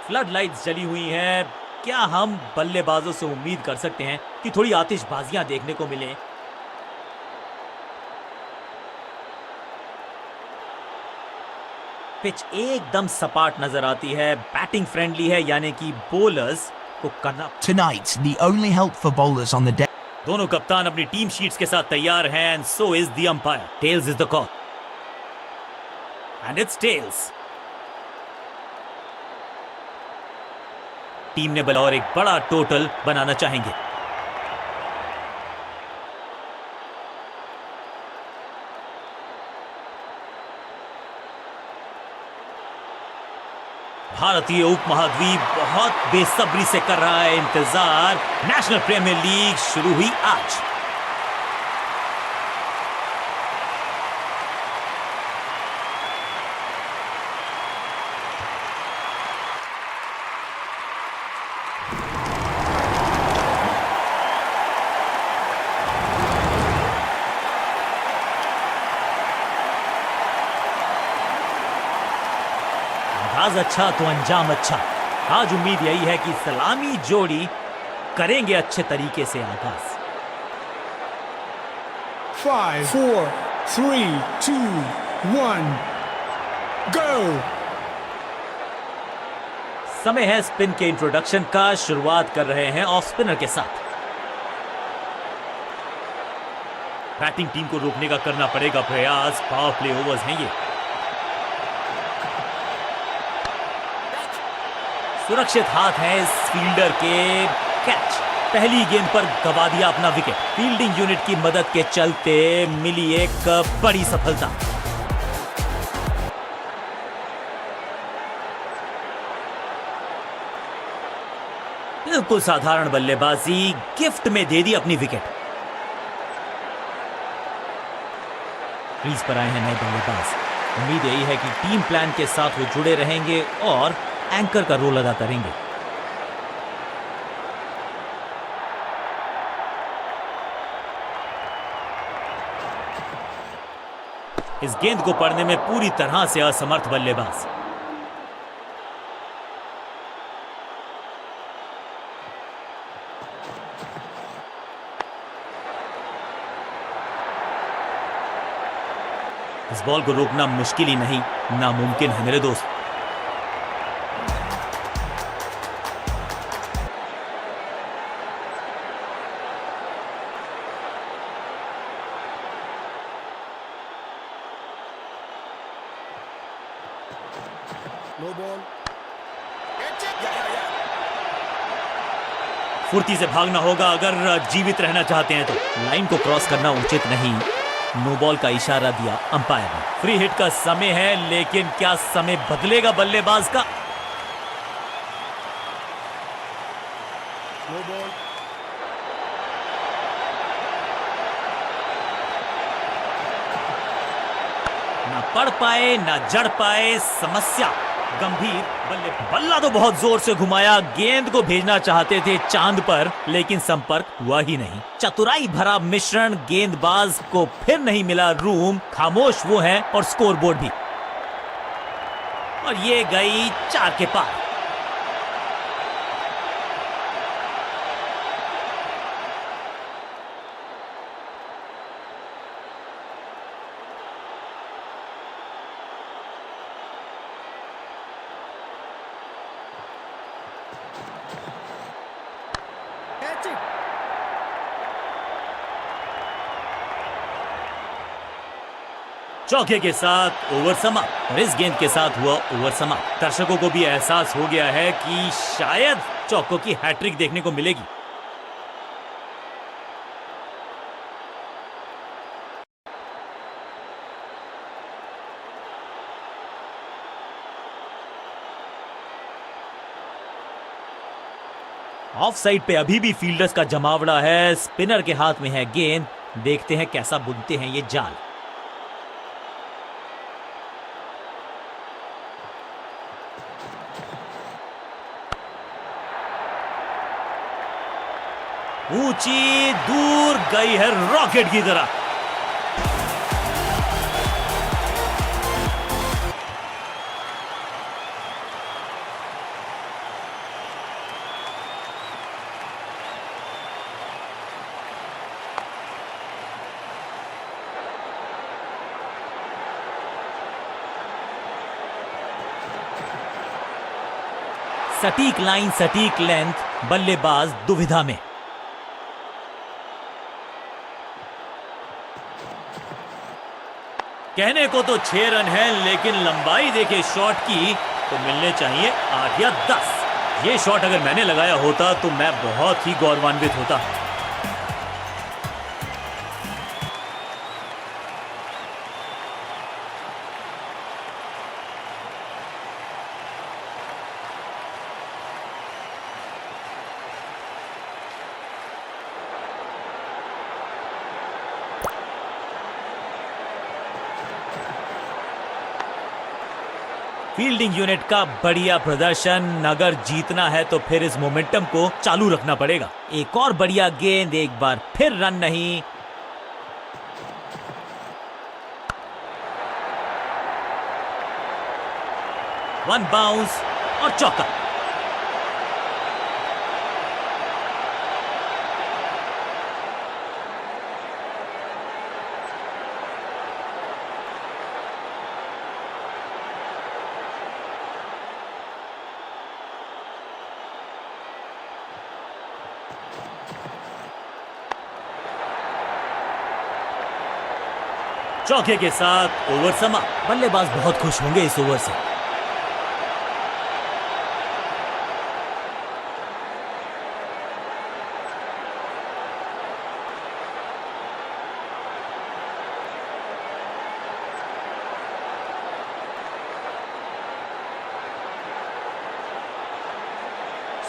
Flood lights जली हुई हैं। क्या हम बल्लेबाजों से उम्मीद कर सकते हैं कि थोड़ी आतिशबाजियां देखने को मिले? पिच एकदम सपाट नजर आती है, बैटिंग फ्रेंडली है, यानी कि बोलर्स को करना। Tonight, the only help for bowlers on the deck. दोनों कप्तान अपनी टीम शीट्स के साथ तैयार हैं, and so is the umpire. Tails is the call and it's tails. Team ने बला और एक बड़ा टोटल बनाना चाहेंगे। भारतीय उपमहाद्वीप बहुत बेसब्री से कर रहा है इंतजार। नेशनल प्रीमियर लीग शुरू हुई आज। आगाज अच्छा तो अंजाम अच्छा। आज उम्मीद यही है कि सलामी जोड़ी करेंगे अच्छे तरीके से आगाज। 5, 4, 3, 2, 1, go! समय है स्पिन के इंट्रोडक्शन का। शुरुआत कर रहे हैं ऑफ स्पिनर के साथ। बैटिंग टीम को रोकने का करना पड़ेगा प्रयास। पावर प्ले ओवर्स हैं ये। सुरक्षित हाथ है इस फील्डर के। कैच। पहली गेंद पर गवा दिया अपना विकेट। फील्डिंग यूनिट की मदद के चलते मिली एक बड़ी सफलता। बिल्कुल साधारण बल्लेबाजी, गिफ्ट में दे दी अपनी विकेट। क्रीज पर आए हैं नए बल्लेबाज। उम्मीद यही है कि टीम प्लान के साथ वो जुड़े रहेंगे और एंकर का रोल अदा करेंगे। इस गेंद को पढ़ने में पूरी तरह से असमर्थ बल्लेबाज। इस बॉल को रोकना मुश्किल ही नहीं, नामुमकिन है मेरे दोस्त। No ball. फुर्ती से भागना होगा अगर जीवित रहना चाहते हैं तो। लाइन को क्रॉस करना उचित नहीं। नो बॉल का इशारा दिया अंपायर ने। फ्री हिट का समय है, लेकिन क्या समय बदलेगा बल्लेबाज का? No ball. ना पढ़ पाए ना जड़ पाए, समस्या गंभीर। बल्ला तो बहुत जोर से घुमाया। गेंद को भेजना चाहते थे चांद पर, लेकिन संपर्क हुआ ही नहीं। चतुराई भरा मिश्रण। गेंदबाज को फिर नहीं मिला रूम। खामोश वो हैं और स्कोरबोर्ड भी। और ये गई 4 के पार। चौके के साथ ओवर समाप्त। और इस गेंद के साथ हुआ ओवर समाप्त। दर्शकों को भी एहसास हो गया है कि शायद चौकों की हैट्रिक देखने को मिलेगी। ऑफ साइड पे अभी भी फील्डर्स का जमावड़ा है। स्पिनर के हाथ में है गेंद। देखते हैं कैसा बुनते हैं ये जाल। ऊंची दूर गई है रॉकेट की तरह। सटीक लाइन, सटीक लेंथ, बल्लेबाज दुविधा में। कहने को तो 6 रन है, लेकिन लंबाई देखे शॉट की तो मिलने चाहिए 8 या 10। ये शॉट अगर मैंने लगाया होता तो मैं बहुत ही गौरवान्वित होता। फील्डिंग यूनिट का बढ़िया प्रदर्शन। अगर जीतना है तो फिर इस मोमेंटम को चालू रखना पड़ेगा। एक और बढ़िया गेंद, एक बार फिर रन नहीं। वन बाउंस और चौका। चौके के साथ ओवर समाप्त। बल्लेबाज बहुत खुश होंगे इस ओवर से।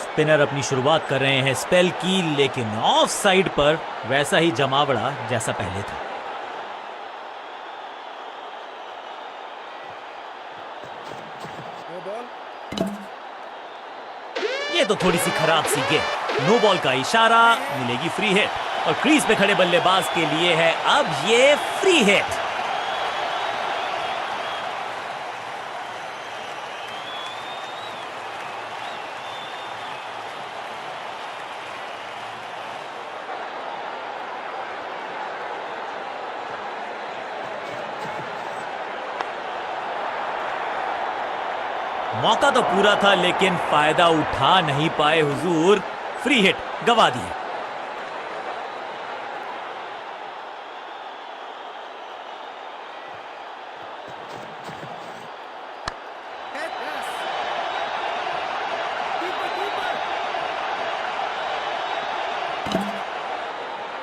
स्पिनर अपनी शुरुआत कर रहे हैं स्पेल की, लेकिन ऑफ साइड पर वैसा ही जमावड़ा जैसा पहले था। ये तो थोड़ी सी खराब सी गेंद। नो बॉल का इशारा, मिलेगी फ्री हिट और क्रीज पे खड़े बल्लेबाज के लिए है अब ये फ्री हिट। मौका तो पूरा था, लेकिन फायदा उठा नहीं पाए हुजूर। फ्री हिट गवा दी।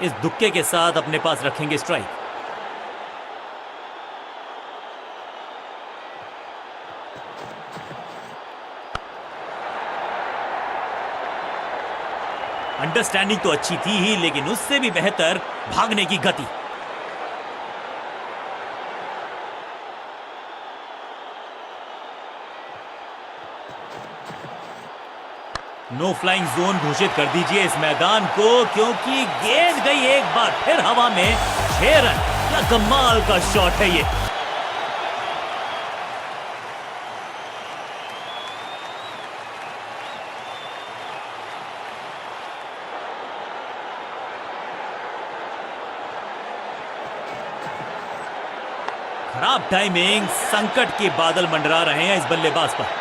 इस दुक्के के साथ अपने पास रखेंगे स्ट्राइक। अंडरस्टैंडिंग तो अच्छी थी ही, लेकिन उससे भी बेहतर भागने की गति। नो फ्लाइंग जोन घोषित कर दीजिए इस मैदान को, क्योंकि गेंद गई एक बार फिर हवा में। 6 रन। क्या कमाल का शॉट है ये। खराब टाइमिंग। संकट के बादल मंडरा रहे हैं इस बल्लेबाज पर।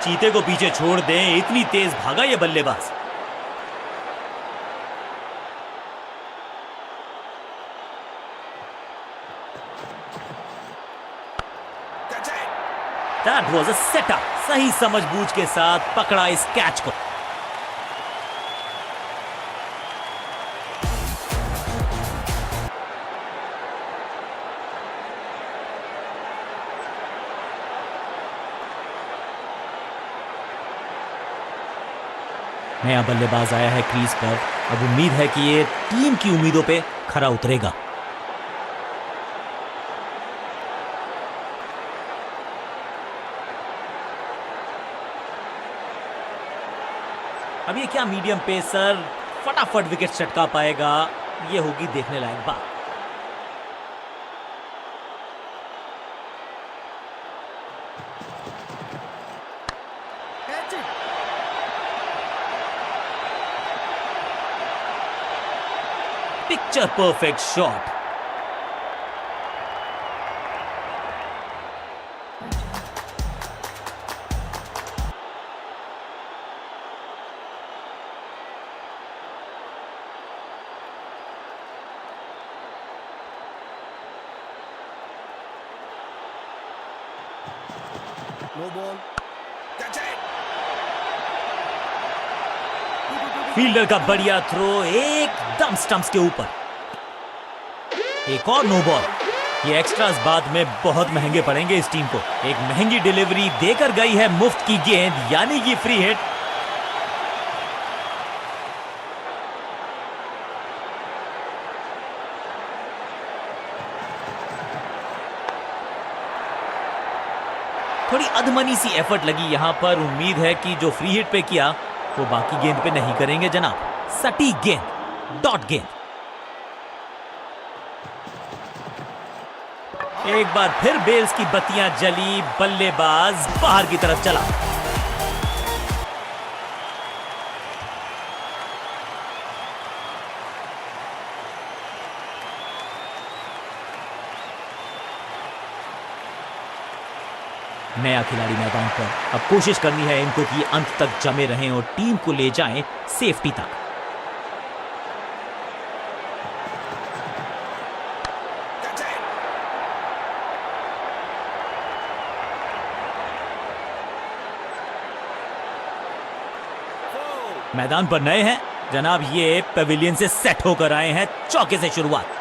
चीते को पीछे छोड़ दें, इतनी तेज भागा ये बल्लेबाज। That was a setup। सही समझबूझ के साथ पकड़ा इस कैच को। नया बल्लेबाज आया है क्रीज पर। अब उम्मीद है कि ये टीम की उम्मीदों पे खरा उतरेगा। अब ये क्या मीडियम पेसर फटाफट विकेट चटका पाएगा, ये होगी देखने लायक बात। Picture perfect shot. No ball. That's it. Fielder का बढ़िया थ्रो एकदम स्टंप्स के ऊपर। एक और नो बॉल। ये एक्स्ट्रास बाद में बहुत महंगे पड़ेंगे इस टीम को। एक महंगी डिलीवरी देकर गई है मुफ्त की गेंद, यानी कि फ्री हिट। थोड़ी अधमनी सी एफर्ट लगी यहां पर। उम्मीद है कि जो फ्री हिट पे किया वो बाकी गेंद पे नहीं करेंगे जनाब। सटीक गेंद, डॉट गेंद। एक बार फिर बेल्स की बत्तियां जली, बल्लेबाज बाहर की तरफ चला। नया खिलाड़ी मैदान पर। अब कोशिश करनी है इनको कि अंत तक जमे रहें और टीम को ले जाएं सेफ्टी तक। मैदान पर नए हैं जनाब, ये पेविलियन से सेट होकर आए हैं। चौके से शुरुआत।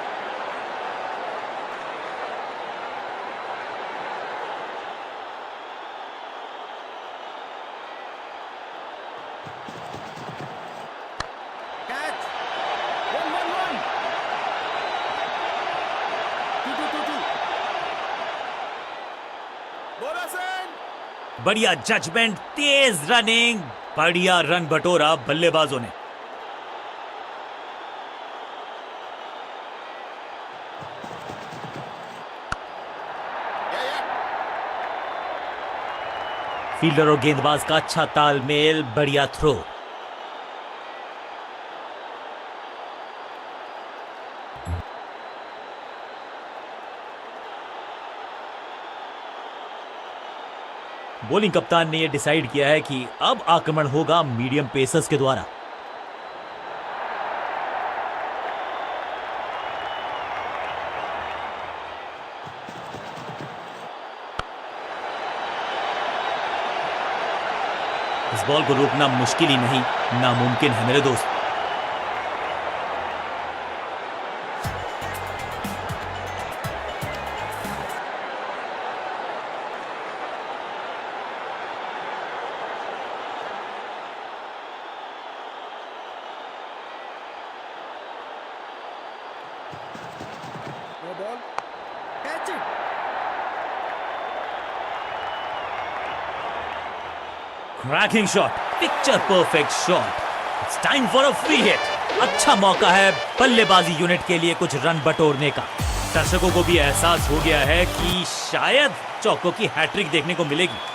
Catch. 1-1-1. 2-2-2-2. Bonus in. बढ़िया जजमेंट, तेज रनिंग, बढ़िया रन बटोरा बल्लेबाजों ने। फील्डर और गेंदबाज का अच्छा तालमेल, बढ़िया थ्रो। बॉलिंग कप्तान ने यह डिसाइड किया है कि अब आक्रमण होगा मीडियम पेसर्स के द्वारा। इस बॉल को रोकना मुश्किल ही नहीं, नामुमकिन है मेरे दोस्त। No ball. Catch it. Cracking shot, picture perfect shot. It's time for a free hit. अच्छा मौका है बल्लेबाजी यूनिट के लिए कुछ रन बटोरने का। दर्शकों को भी एहसास हो गया है कि शायद चौकों की हैट्रिक देखने को मिलेगी।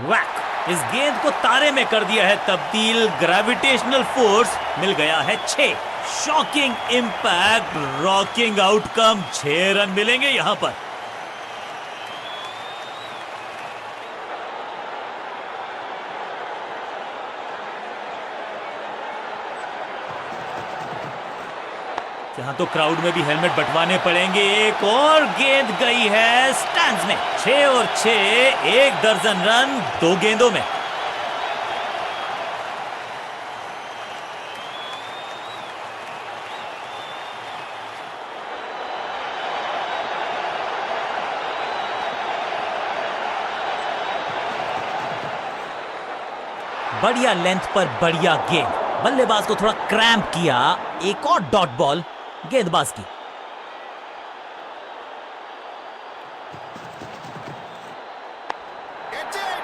वैक, इस गेंद को तारे में कर दिया है तब्दील। ग्रेविटेशनल फोर्स मिल गया है 6। Shocking impact, rocking outcome. 6 run मिलेंगे यहां पर। यहां तो क्राउड में भी हेलमेट बंटवाने पड़ेंगे। एक और गेंद गई है स्टैंड्स में। 6 और 6, 1 दर्जन रन 2 गेंदों में। बढ़िया लेंथ पर बढ़िया गेंद। बल्लेबाज को थोड़ा क्रैम्प किया। एक और डॉट बॉल गेंदबाज की। Catch it.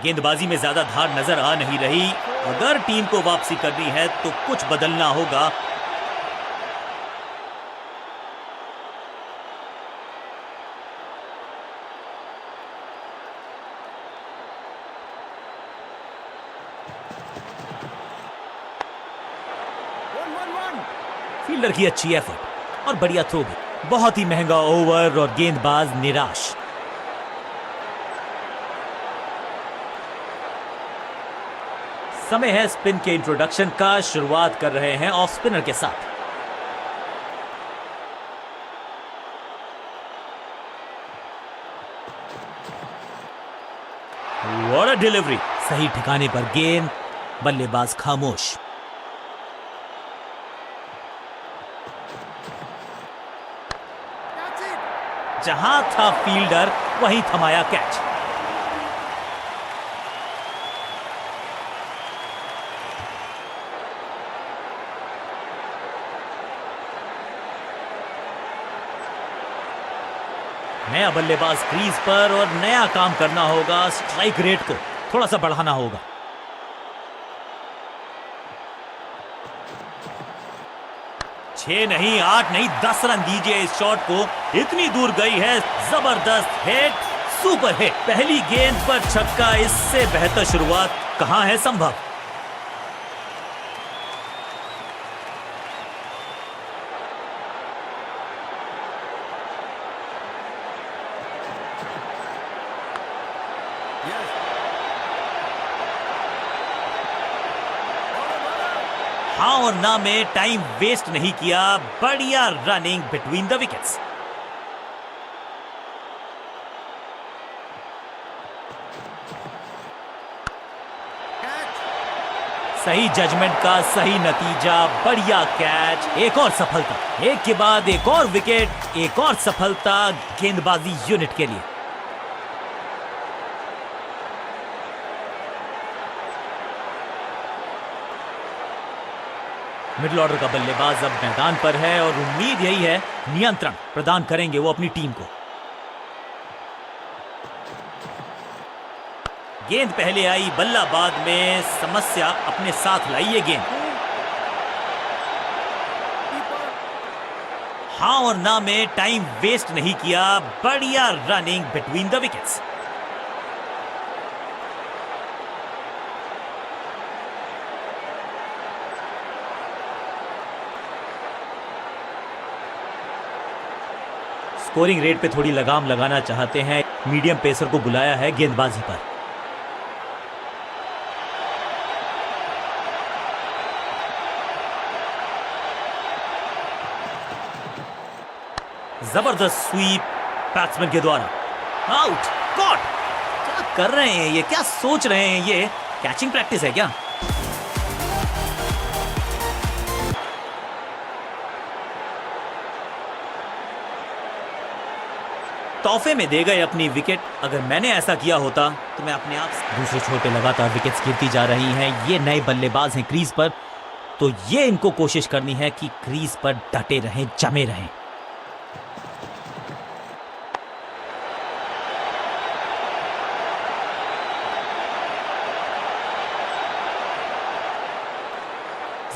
गेंदबाजी में ज्यादा धार नजर आ नहीं रही। अगर टीम को वापसी करनी है तो कुछ बदलना होगा। फील्डर की अच्छी एफर्ट और बढ़िया थ्रो भी। बहुत ही महंगा ओवर और गेंदबाज निराश। समय है स्पिन के इंट्रोडक्शन का। शुरुआत कर रहे हैं ऑफ स्पिनर के साथ। What a delivery. सही ठिकाने पर गेंद, बल्लेबाज खामोश। Catch it. जहां था फील्डर वहीं थमाया कैच। नया बल्लेबाज क्रीज पर और नया काम करना होगा। स्ट्राइक रेट को थोड़ा सा बढ़ाना होगा। छह नहीं, 8 नहीं, 10 रन दीजिए इस शॉट को। इतनी दूर गई है, जबरदस्त हिट, सुपर हिट। पहली गेंद पर छक्का, इससे बेहतर शुरुआत कहां है संभव। Yes. Bowler, bowler. हाँ और ना में टाइम वेस्ट नहीं किया। बढ़िया running between the wickets. Catch. सही जजमेंट का सही नतीजा। बढ़िया कैच, एक और सफलता। एक के बाद एक और विकेट, एक और सफलता गेंदबाजी यूनिट के लिए। मिडिल ऑर्डर का बल्लेबाज अब मैदान पर है और उम्मीद यही है नियंत्रण प्रदान करेंगे वो अपनी टीम को। गेंद पहले आई, बल्ला बाद में। समस्या अपने साथ लाई ये गेंद। Keeper. हाँ और ना में टाइम वेस्ट नहीं किया। बढ़िया running between the wickets. Scoring rate पे थोड़ी लगाम लगाना चाहते हैं। मीडियम पेसर को बुलाया है गेंदबाजी पर। जबरदस्त स्वीप बैट्समैन के द्वारा। Out, caught. क्या कर रहे हैं ये, क्या सोच रहे हैं ये? कैचिंग प्रैक्टिस है क्या? तोहफे में दे गए अपनी विकेट। अगर मैंने ऐसा किया होता तो मैं अपने आप दूसरे छोर पे लगातार विकेट्स गिरती जा रही हैं। ये नए बल्लेबाज हैं क्रीज पर, तो ये इनको कोशिश करनी है कि क्रीज पर डटे रहें, जमे रहें।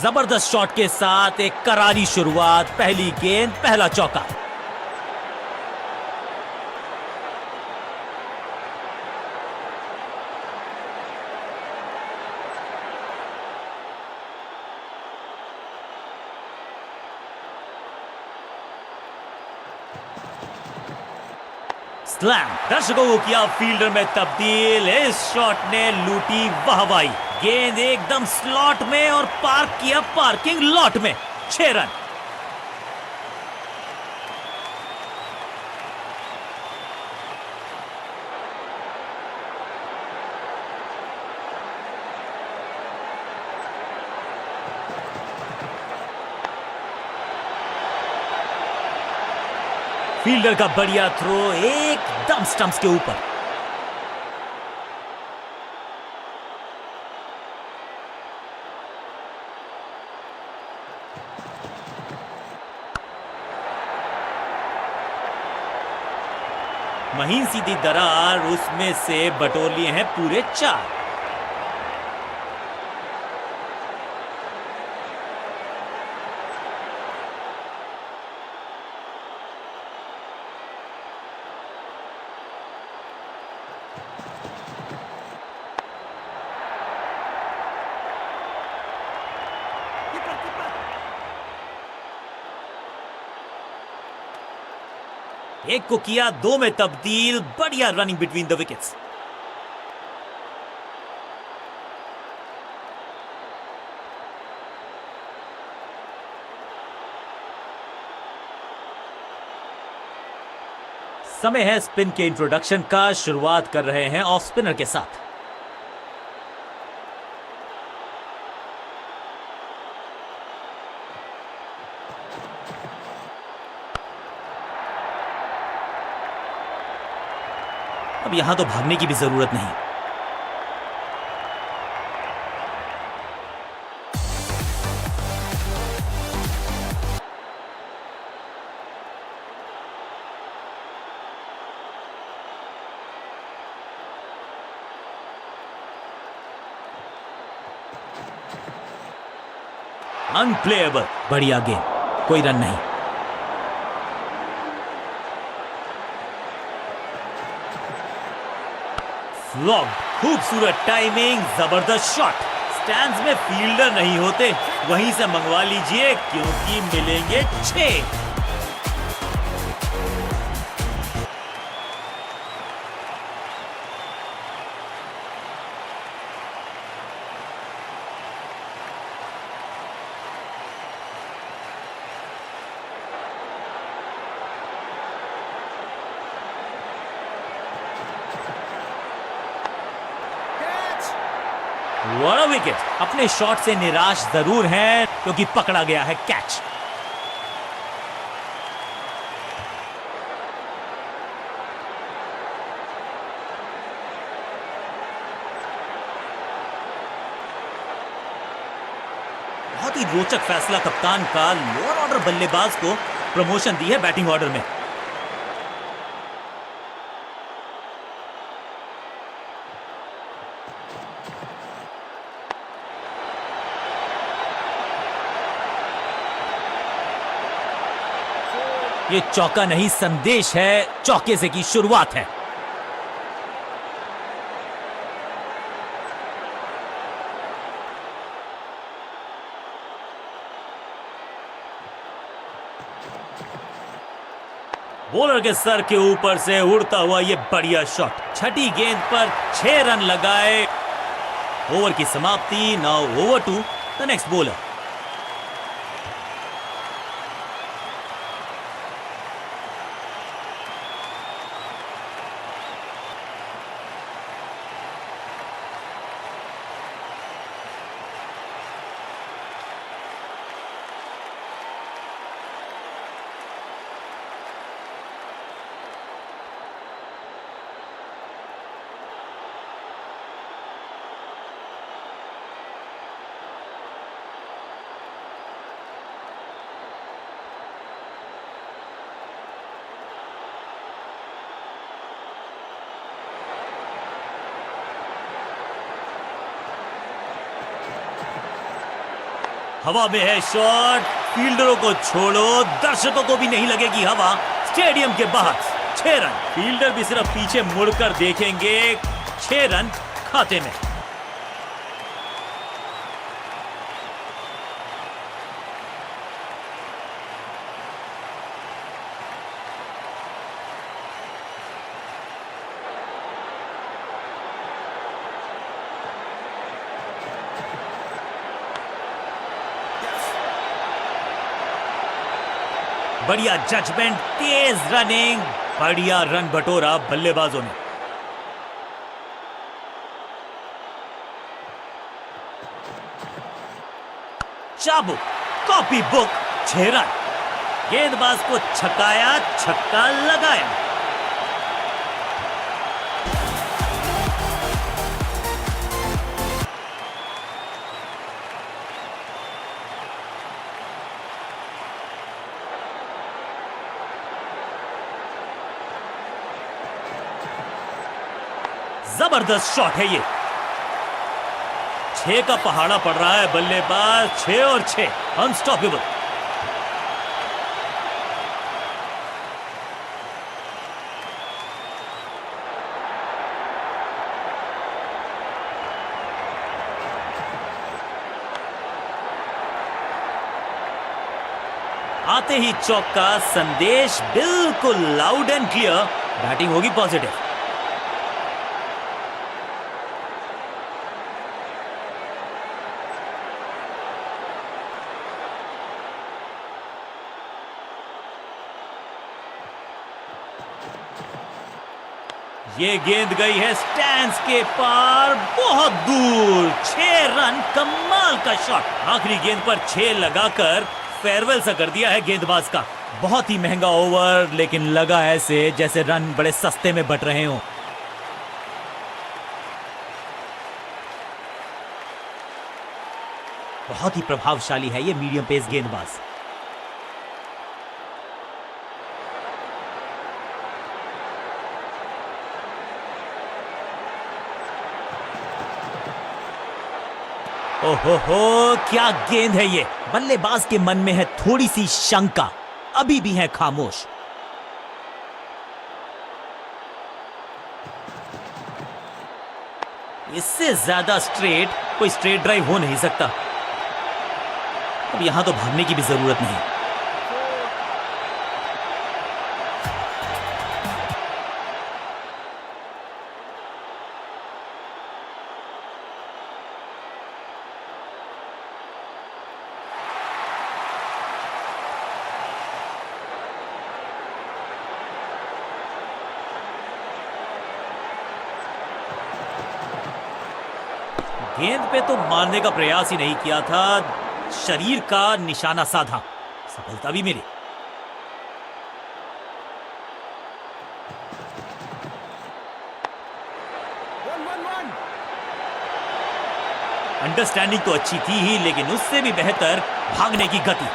जबरदस्त शॉट के साथ एक करारी शुरुआत। पहली गेंद, पहला चौका। स्लैम। दर्शकों को किया फील्डर में तब्दील। इस शॉट ने लूटी वाहवाही। गेंद एकदम स्लॉट में और पार्क किया पार्किंग लॉट में। 6 रन। फील्डर का बढ़िया थ्रो एकदम स्टंप्स के ऊपर। महीन सीधी दरार, उसमें से बटोर लिए हैं पूरे 4। एक को किया 2 में तब्दील। बढ़िया रनिंग बिटवीन द विकेट्स। समय है स्पिन के इंट्रोडक्शन का। शुरुआत कर रहे हैं ऑफ स्पिनर के साथ। अब यहां तो भागने की भी जरूरत नहीं। अनप्लेएबल। बढ़िया गेंद, कोई रन नहीं। फ्लॉग्ड। खूबसूरत टाइमिंग, जबरदस्त शॉट। स्टैंड्स में फील्डर नहीं होते, वहीं से मंगवा लीजिए क्योंकि मिलेंगे 6। Catch. बड़ा विकेट। अपने शॉट से निराश जरूर हैं क्योंकि पकड़ा गया है कैच। बहुत ही रोचक फैसला कप्तान का। लोअर ऑर्डर बल्लेबाज को प्रमोशन दी है बैटिंग ऑर्डर में। ये चौका नहीं, संदेश है। चौके से की शुरुआत है। बॉलर के सर के ऊपर से उड़ता हुआ ये बढ़िया शॉट। छठी गेंद पर 6 रन लगाए। ओवर की समाप्ति। Now over to the next bowler. हवा में है शॉट। फील्डरों को छोड़ो, दर्शकों को भी नहीं लगेगी हवा। स्टेडियम के बाहर 6 रन। फील्डर भी सिर्फ पीछे मुड़कर देखेंगे। 6 रन खाते में। बढ़िया जजमेंट, तेज रनिंग। बढ़िया रन बटोरा बल्लेबाजों ने। चाबुक, कॉपी बुक। 6 रन। गेंदबाज को छकाया, छक्का लगाया। जबरदस्त शॉट है ये। 6 का पहाड़ा पड़ रहा है बल्लेबाज। 6 और 6, अनस्टॉपेबल। आते ही चौका, संदेश बिल्कुल लाउड एंड क्लियर, बैटिंग होगी पॉजिटिव। ये गेंद गई है स्टैंड्स के पार, बहुत दूर, 6 रन, कमाल का शॉट। आखिरी गेंद पर 6 लगाकर फेयरवेल सा कर दिया है गेंदबाज का। बहुत ही महंगा ओवर, लेकिन लगा ऐसे जैसे रन बड़े सस्ते में बट रहे हों। बहुत ही प्रभावशाली है ये मीडियम पेस गेंदबाज। ओहो, क्या गेंद है ये। बल्लेबाज के मन में है थोड़ी सी शंका, अभी भी है खामोश। इससे ज्यादा स्ट्रेट कोई स्ट्रेट ड्राइव हो नहीं सकता। अब यहां तो भागने की भी जरूरत नहीं। गेंद पे तो मारने का प्रयास ही नहीं किया था, शरीर का निशाना साधा, सफलता भी मिली। अंडरस्टैंडिंग तो अच्छी थी ही, लेकिन उससे भी बेहतर भागने की गति।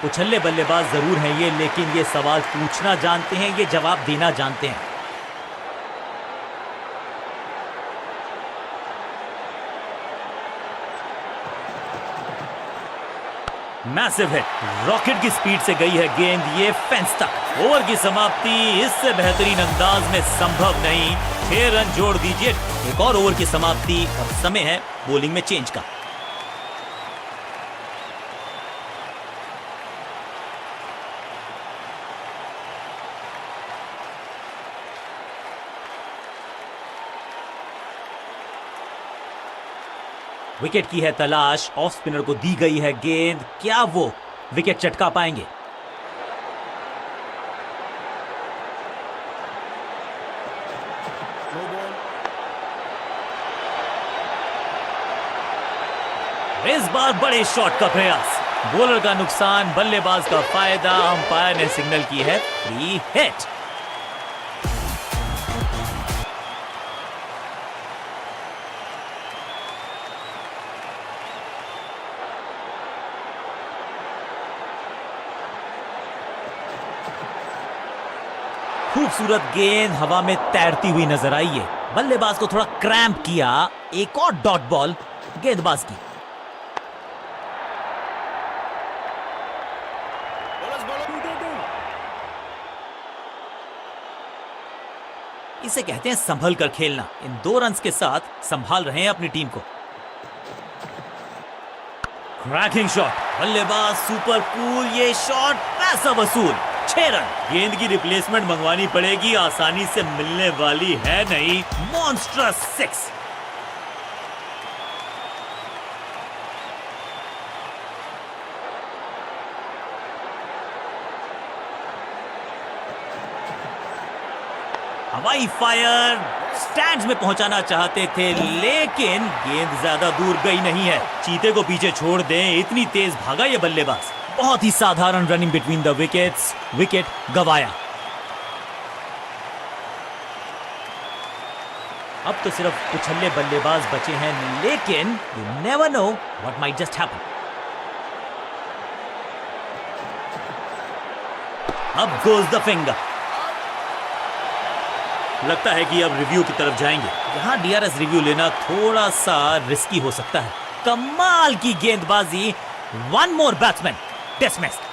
उछल्ले बल्लेबाज जरूर हैं ये, लेकिन ये सवाल पूछना जानते हैं, ये जवाब देना जानते हैं। मैसिव हिट, रॉकेट की स्पीड से गई है गेंद ये फेंस तक। ओवर की समाप्ति इससे बेहतरीन अंदाज में संभव नहीं। 6 रन जोड़ दीजिए, एक और ओवर की समाप्ति और समय है बॉलिंग में चेंज का। विकेट की है तलाश, ऑफ स्पिनर को दी गई है गेंद, क्या वो विकेट चटका पाएंगे? इस बार बड़े शॉट का प्रयास, बॉलर का नुकसान, बल्लेबाज का फायदा। अंपायर ने सिग्नल की है फ्री हिट। खूबसूरत गेंद हवा में तैरती हुई नजर आई है। बल्लेबाज को थोड़ा क्रैम्प किया, एक और डॉट बॉल गेंदबाज की। इसे कहते हैं संभल कर खेलना। इन 2 रन्स के साथ संभाल रहे हैं अपनी टीम को। क्रैकिंग शॉट, बल्लेबाज सुपर कूल, ये शॉट पैसा वसूल। 6 रन, गेंद की रिप्लेसमेंट मंगवानी पड़ेगी, आसानी से मिलने वाली है नहीं। मॉन्स्ट्रस 6। हवाई फायर, स्टैंड्स में पहुंचाना चाहते थे, लेकिन गेंद ज्यादा दूर गई नहीं है। चीते को पीछे छोड़ दें, इतनी तेज भागा ये बल्लेबाज। बहुत ही साधारण running between the wickets, wicket गवाया। अब तो सिर्फ उछल्ले बल्लेबाज बचे हैं, लेकिन you never know what might just happen. Up goes the finger. लगता है कि अब रिव्यू की तरफ जाएंगे। यहाँ डीआरएस रिव्यू लेना थोड़ा सा रिस्की हो सकता है। कमाल की गेंदबाजी। One more batsman dismissed.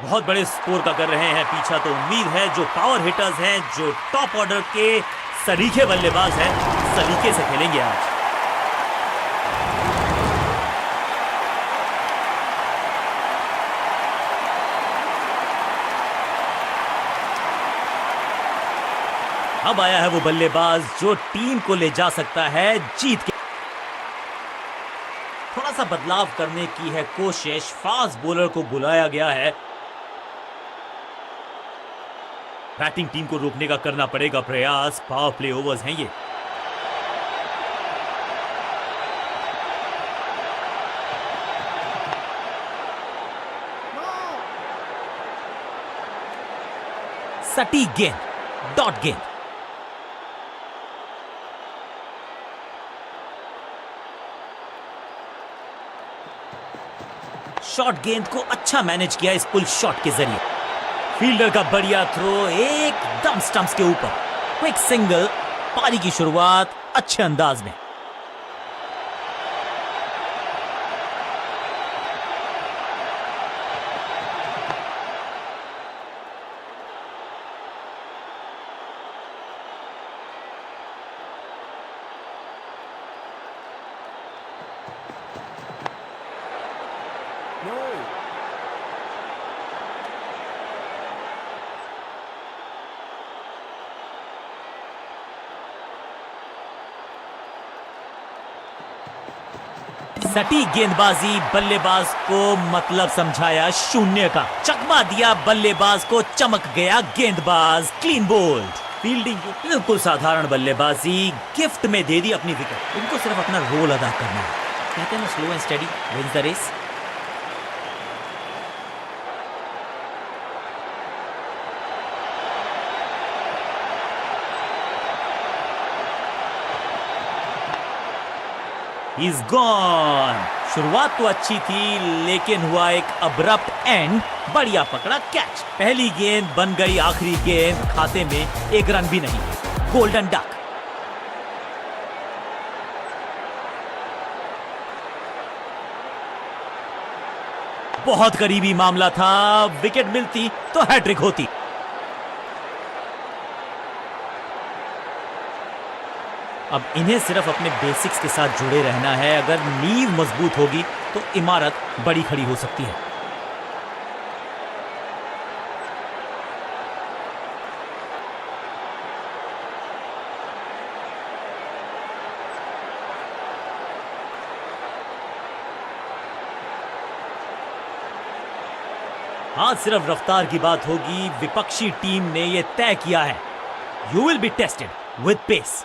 बहुत बड़े स्कोर का कर रहे हैं पीछा, तो उम्मीद है जो पावर हिटर्स हैं, जो टॉप ऑर्डर के सलीके बल्लेबाज हैं, सलीके से खेलेंगे आज। अब आया है वो बल्लेबाज जो टीम को ले जा सकता है जीत के। थोड़ा सा बदलाव करने की है कोशिश। फास्ट बॉलर को बुलाया गया है। बैटिंग टीम को रोकने का करना पड़ेगा प्रयास। पावर प्ले ओवर्स हैं ये। No. सटीक गेंद, डॉट गेंद। शॉर्ट गेंद को अच्छा मैनेज किया इस पुल शॉट के जरिए। फील्डर का बढ़िया थ्रो एकदम स्टंप्स के ऊपर। Quick single. पारी की शुरुआत अच्छे अंदाज में। No. सटीक गेंदबाजी। बल्लेबाज को मतलब समझाया शून्य का। चकमा दिया बल्लेबाज को, चमक गया गेंदबाज। Clean bowled. फील्डिंग की बिल्कुल साधारण बल्लेबाजी। गिफ्ट में दे दी अपनी विकेट। इनको सिर्फ अपना रोल अदा करना है। कहते हैं ना, slow and steady wins the race. He's gone। शुरुआत तो अच्छी थी लेकिन हुआ एक अब्रप्ट एंड। बढ़िया पकड़ा कैच। पहली गेंद बन गई आखिरी गेंद। खाते में एक रन भी नहीं। Golden duck. बहुत करीबी मामला था। विकेट मिलती तो हैट्रिक होती। अब इन्हें सिर्फ अपने बेसिक्स के साथ जुड़े रहना है। अगर नींव मजबूत होगी तो इमारत बड़ी खड़ी हो सकती है। आज सिर्फ रफ्तार की बात होगी। विपक्षी टीम ने यह तय किया है, you will be tested with pace.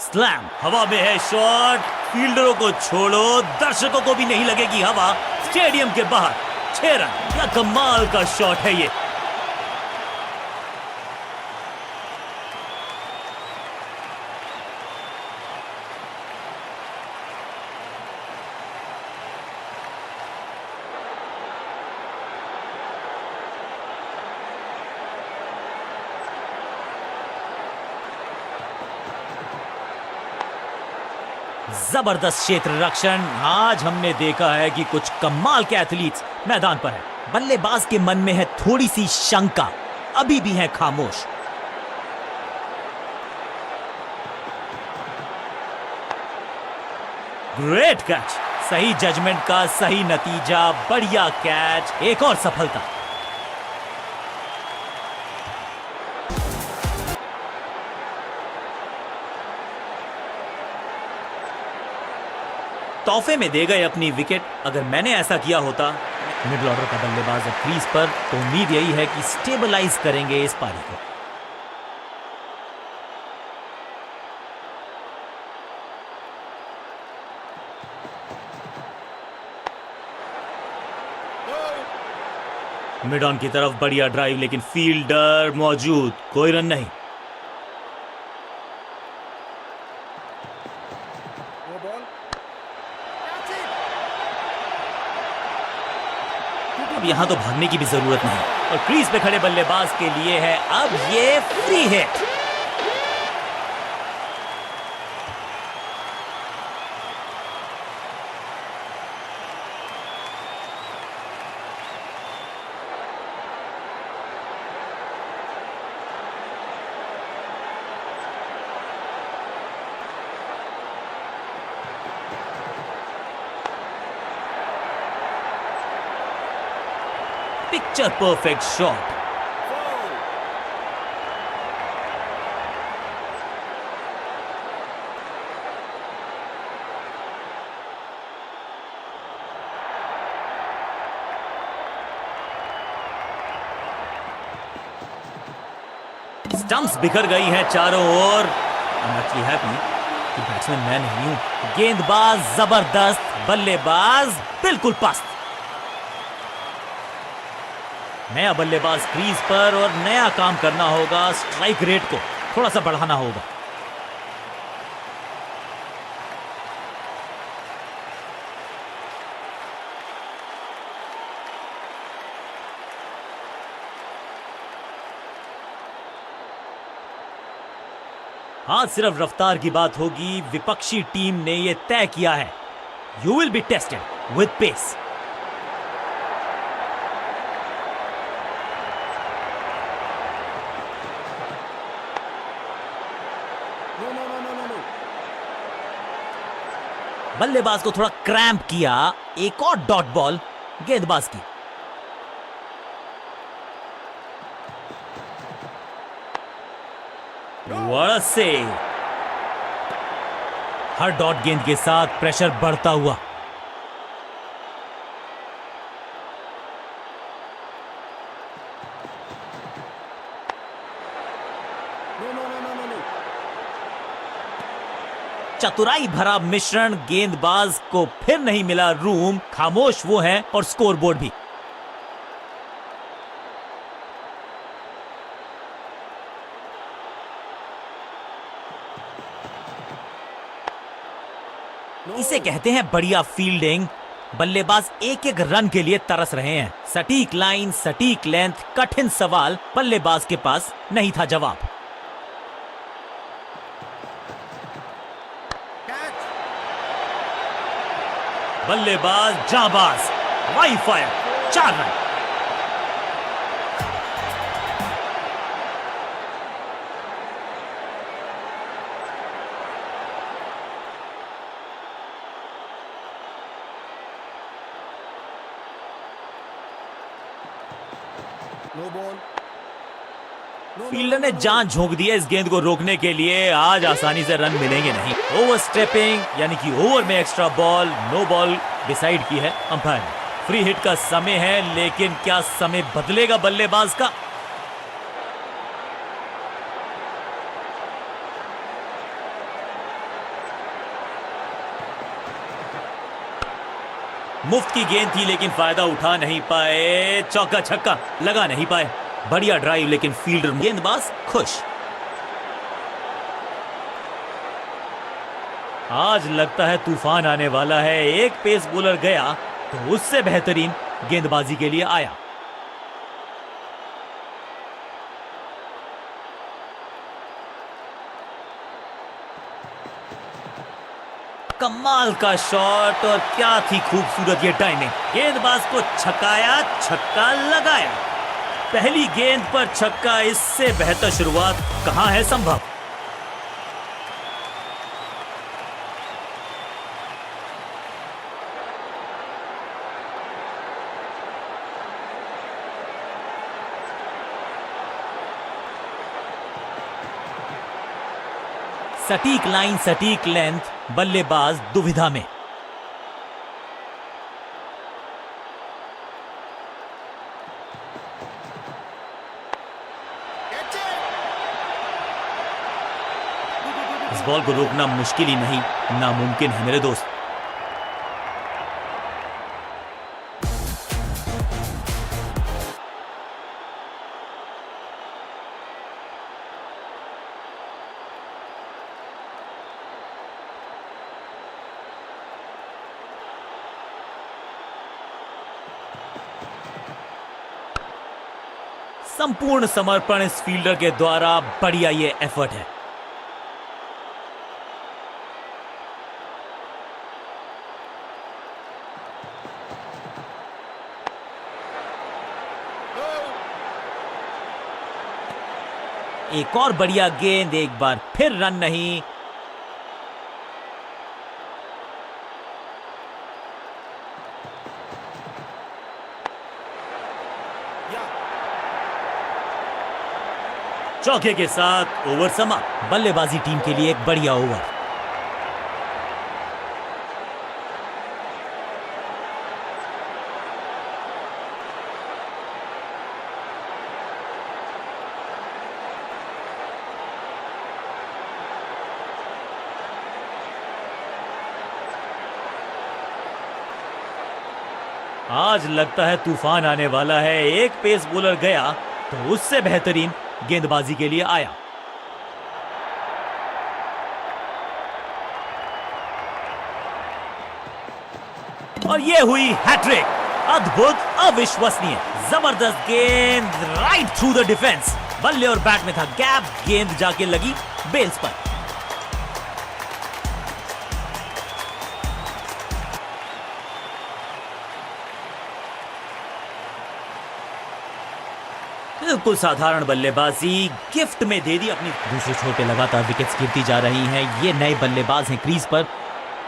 Slam. हवा में है शॉट। फील्डरों को छोड़ो, दर्शकों को भी नहीं लगेगी हवा। स्टेडियम के बाहर 6 रन। क्या कमाल का शॉट है ये। जबरदस्त क्षेत्र रक्षण। आज हमने देखा है कि कुछ कमाल के एथलीट्स मैदान पर हैं। बल्लेबाज के मन में है थोड़ी सी शंका, अभी भी है खामोश। Great catch. सही जजमेंट का सही नतीजा। बढ़िया कैच। एक और सफलता। तोहफे में दे गए अपनी विकेट। अगर मैंने ऐसा किया होता, मिडिल ऑर्डर का बल्लेबाज अब क्रीज पर, तो उम्मीद यही है कि स्टेबलाइज करेंगे इस पारी को। मिड ऑन की तरफ बढ़िया ड्राइव, लेकिन फील्डर मौजूद, कोई रन नहीं। No ball. Catch it. अब यहां तो भागने की भी जरूरत नहीं, और क्रीज पे खड़े बल्लेबाज के लिए है अब ये free hit. Picture perfect shot. Foul. Stumps बिखर गई हैं चारों ओर। I'm actually happy कि बैट्समैन मैं नहीं हूं। गेंदबाज जबरदस्त, बल्लेबाज बिल्कुल पस्त। नया बल्लेबाज क्रीज पर, और नया काम करना होगा, स्ट्राइक रेट को थोड़ा सा बढ़ाना होगा। आज सिर्फ रफ्तार की बात होगी। विपक्षी टीम ने यह तय किया है, you will be tested with pace. No, no, no, no, no, no. बल्लेबाज को थोड़ा क्रैम्प किया। एक और डॉट बॉल गेंदबाज की। What a save! Her dot गेंद के साथ प्रेशर बढ़ता हुआ। No, no, no, no, no, no. चतुराई भरा मिश्रण, गेंदबाज को फिर नहीं मिला रूम। खामोश वो है, और स्कोरबोर्ड भी। इसे कहते हैं बढ़िया फील्डिंग। बल्लेबाज एक एक रन के लिए तरस रहे हैं। सटीक लाइन, सटीक लेंथ, कठिन सवाल, बल्लेबाज के पास नहीं था जवाब। Catch. बल्लेबाज जाबाज, वाई फायर, 4 run. No ball. No, no, fielder no, ने no, no. जान झोंक दी है इस गेंद को रोकने के लिए। आज आसानी से रन मिलेंगे नहीं। ओवर स्टेपिंग यानी कि ओवर में extra ball, no ball decide की है अंपायर ने। फ्री हिट का समय है, लेकिन क्या समय बदलेगा बल्लेबाज का? मुफ्त की गेंद थी, लेकिन फायदा उठा नहीं पाए। चौका छक्का लगा नहीं पाए। बढ़िया ड्राइव, लेकिन फील्डर, गेंदबाज खुश। आज लगता है तूफान आने वाला है। एक पेस बॉलर गया तो उससे बेहतरीन गेंदबाजी के लिए आया। कमाल का शॉट, और क्या थी खूबसूरत ये टाइमिंग। गेंदबाज को छकाया, छक्का लगाया। पहली गेंद पर छक्का, इससे बेहतर शुरुआत कहां है संभव। सटीक लाइन, सटीक लेंथ, बल्लेबाज दुविधा में। इस बॉल को रोकना मुश्किल ही नहीं, नामुमकिन है मेरे दोस्त। संपूर्ण समर्पण इस फील्डर के द्वारा, बढ़िया ये एफर्ट है। एक और बढ़िया गेंद, एक बार फिर रन नहीं। चौके के साथ ओवर समाप्त। बल्लेबाजी टीम के लिए एक बढ़िया ओवर। आज लगता है तूफान आने वाला है। एक पेस बॉलर गया तो उससे बेहतरीन गेंदबाजी के लिए आया। और ये हुई हैट्रिक। अद्भुत, अविश्वसनीय, जबरदस्त गेंद राइट थ्रू द डिफेंस। बल्ले और बैट में था गैप, गेंद जाके लगी बेल्स पर। बिल्कुल साधारण बल्लेबाजी गिफ्ट में दे दी अपनी। दूसरे छोर पे लगातार विकेट्स गिरती जा रही हैं। ये नए बल्लेबाज हैं क्रीज पर,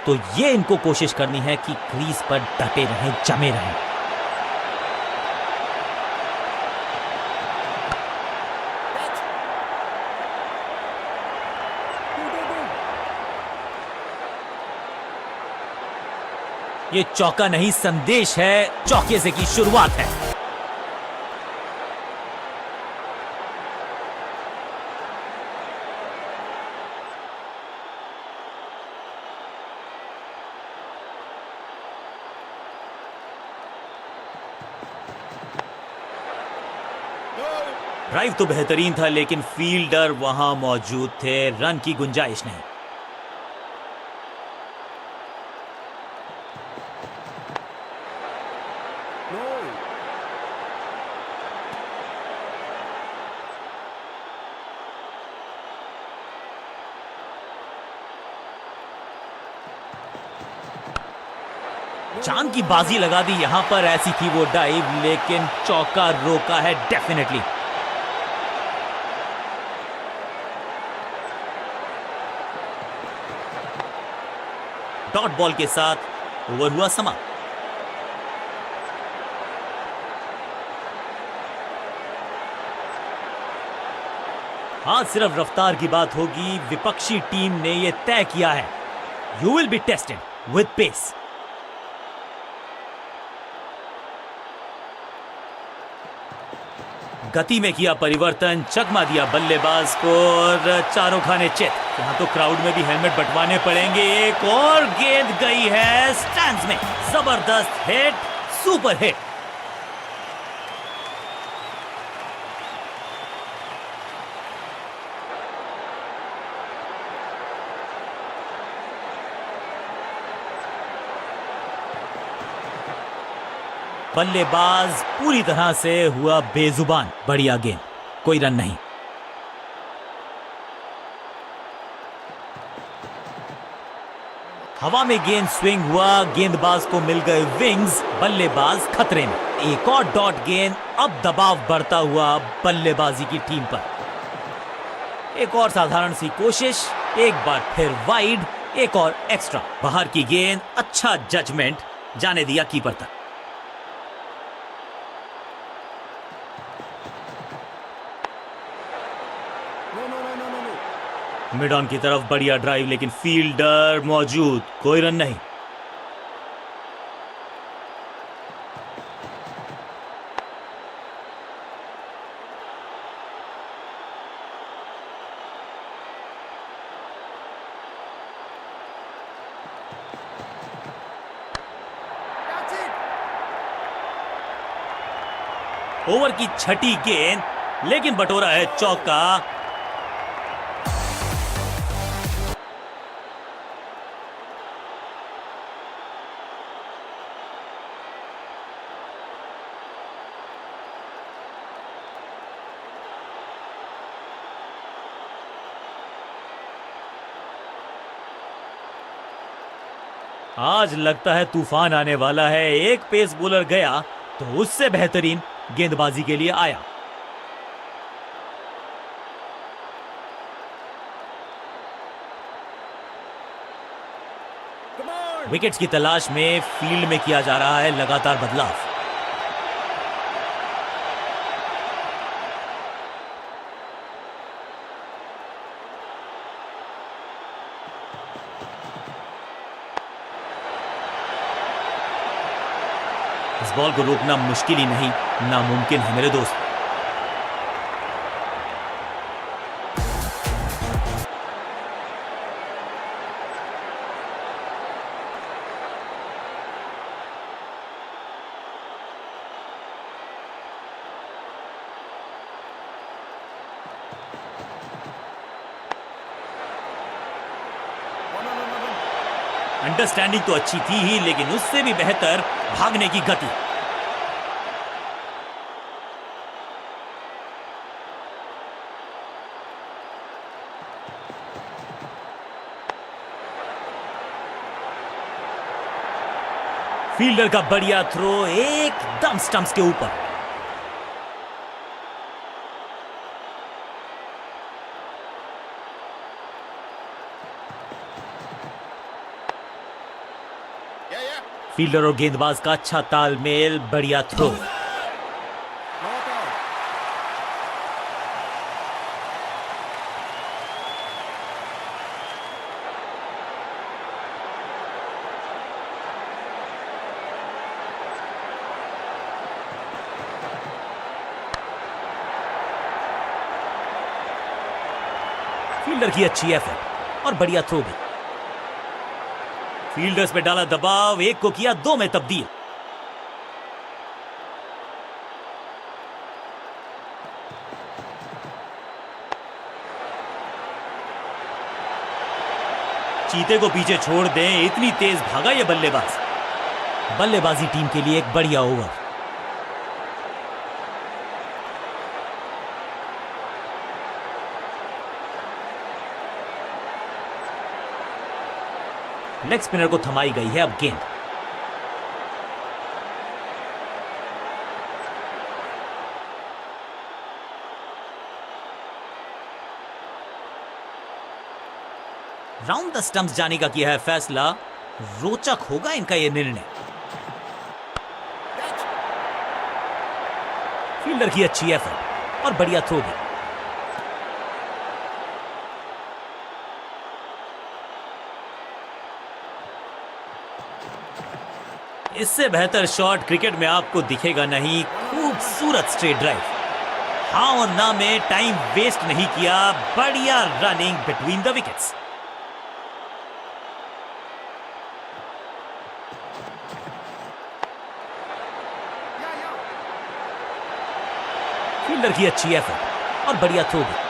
तो ये इनको कोशिश करनी है कि क्रीज पर डटे रहें, जमे रहें। ये चौका नहीं, संदेश है, चौके से की शुरुआत है। ड्राइव तो बेहतरीन था, लेकिन फील्डर वहां मौजूद थे, रन की गुंजाइश नहीं। चांद की बाजी लगा दी यहां पर। ऐसी थी वो डाइव, लेकिन चौका रोका है डेफिनेटली। डॉट बॉल के साथ ओवर हुआ समाप्त। आज सिर्फ रफ्तार की बात होगी। विपक्षी टीम ने यह तय किया है, you will be tested with pace. गति में किया परिवर्तन, चकमा दिया बल्लेबाज को और चारों खाने चित। यहां तो क्राउड में भी हेलमेट बंटवाने पड़ेंगे। एक और गेंद गई है स्टैंड्स में। जबरदस्त हिट, सुपर हिट। बल्लेबाज पूरी तरह से हुआ बेजुबान। बढ़िया गेंद, कोई रन नहीं। हवा में गेंद स्विंग हुआ, गेंदबाज को मिल गए विंग्स, बल्लेबाज खतरे में। एक और डॉट गेंद, अब दबाव बढ़ता हुआ बल्लेबाजी की टीम पर। एक और साधारण सी कोशिश, एक बार फिर वाइड, एक और एक्स्ट्रा। बाहर की गेंद, अच्छा जजमेंट, जाने दिया कीपर तक। मिड ऑन की तरफ बढ़िया ड्राइव, लेकिन फील्डर मौजूद, कोई रन नहीं। ओवर की छठी गेंद, लेकिन बटोरा है चौका। आज लगता है तूफान आने वाला है। एक पेस बॉलर गया तो उससे बेहतरीन गेंदबाजी के लिए आया। Come on. विकेट्स की तलाश में फील्ड में किया जा रहा है लगातार बदलाव। इस बॉल को रोकना मुश्किल ही नहीं, नामुमकिन है मेरे दोस्त। अंडरस्टैंडिंग तो अच्छी थी ही, लेकिन उससे भी बेहतर भागने की गति। फील्डर का बढ़िया थ्रो एकदम स्टंप्स के ऊपर। फील्डर और गेंदबाज का अच्छा तालमेल, बढ़िया थ्रो। Not out. फील्डर की अच्छी एफर्ट और बढ़िया थ्रो भी। फील्डर्स पे डाला दबाव, एक को किया दो में तब्दील। चीते को पीछे छोड़ दें, इतनी तेज भागा ये बल्लेबाज। बल्लेबाजी टीम के लिए एक बढ़िया ओवर। लेग स्पिनर को थमाई गई है अब गेंद। राउंड द स्टंप्स जाने का किया है फैसला। रोचक होगा इनका यह निर्णय। Catch. फील्डर की अच्छी एफर्ट और बढ़िया थ्रो भी। इससे बेहतर शॉट क्रिकेट में आपको दिखेगा नहीं। खूबसूरत स्ट्रेट ड्राइव। हाँ और ना में टाइम वेस्ट नहीं किया। बढ़िया running between the wickets. Fielder की अच्छी एफर्ट और बढ़िया थ्रो भी।